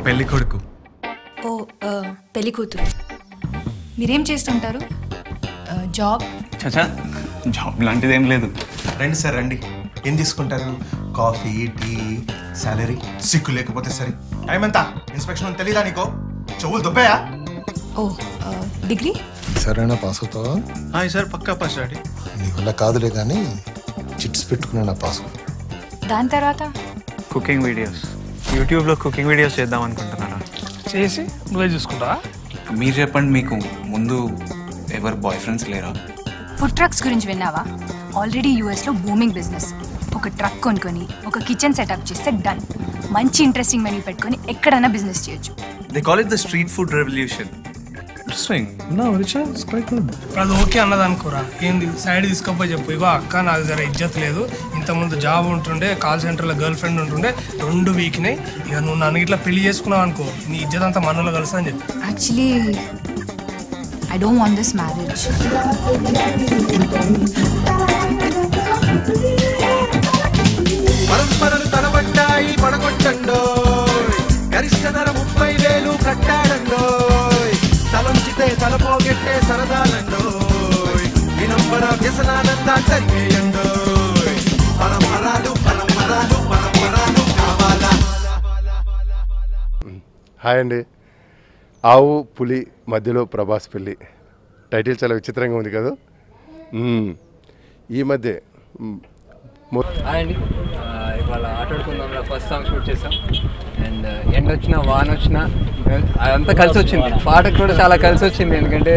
పెళ్లి కొడుకు. ఓ పెళ్లి కూతురు. మీరేం చేస్తుంటారు? జాబ్? చచా, జాబ్ లాంటిది ఏం లేదు. రండి సార్ రండి. ఏం తీసుకుంటారు? Coffee, tea, salary? సిక్కు లేకపోతే సరే. టైం ఎంత? ఇన్స్పెక్షన్ తెలీదా నీకో? చెవులు దుబ్బాయా? ఓ డిగ్రీ? సరేనా పాస్ అవుతావా? సార్ పక్కా పాస్ డాడీ. నీ వల్ల కాదులే కానీ చిట్స్ పెట్టుకున్నా నా పాస్. దాని తర్వాత కుకింగ్ వీడియోస్, యూట్యూబ్లో కుకింగ్ వీడియోస్ చేద్దాం అనుకుంటున్నారా? చేసి నువ్వే చూసుకుంటావా? మీరు చెప్పండి, మీకు ముందు ఎవరు బాయ్ ఫ్రెండ్స్ లేరా? ఫుడ్ ట్రక్స్ గురించి విన్నావా? ఆల్రెడీ యూఎస్లో బూమింగ్ బిజినెస్. ఒక ట్రక్ కొనుక్కొని ఒక కిచెన్ సెటప్ చేస్తే డన్. మంచి ఇంట్రెస్టింగ్ మెనూ పెట్టుకొని ఎక్కడైనా బిజినెస్ చేయొచ్చు. They call it the street food revolution. Interesting. అది ఓకే అన్నది అనుకోరా, ఏంది సైడ్ తీసుకపోయి చెప్పు. ఇగో అక్క నాకు జర ఇజ్జత్ లేదు, ఇంతకుముందు జాబ్ ఉంటుండే, కాల్ సెంటర్లో గర్ల్ ఫ్రెండ్ ఉంటుండే, 2 వీక్నాయి, ఇక నువ్వు నన్ను ఇట్లా పెళ్లి చేసుకున్నావు అనుకో, నీ ఇజ్జత్ అంతా మనలో కలుస్తా అని చెప్పి. Actually I don't want this marriage. పరంపరలు తలబడ్డాయి పడగొట్టండో, గరిష్ట ధర 30,000 కట్టాడండో, తలంచితే తలపోగెట్టే సరదాలండో, వినంబర వ్యసనానందా జరిగేయండో, పరంపరాలు పరంపరాలు పరంపరాలు కావాలా. హాయ్ అండి. ఆవు పులి మధ్యలో ప్రభాస్ పెళ్ళి. టైటిల్ చాలా విచిత్రంగా ఉంది కదా. ఈ మధ్య హాయ్ అండి. ఇవాళ ఆటాడుకుందాంలో ఫస్ట్ సాంగ్ షూట్ చేసాం. అండ్ ఎండ్ వచ్చినా వాన్ వచ్చినా అదంతా కలిసి వచ్చింది. పాటకు కూడా చాలా కలిసి వచ్చింది, ఎందుకంటే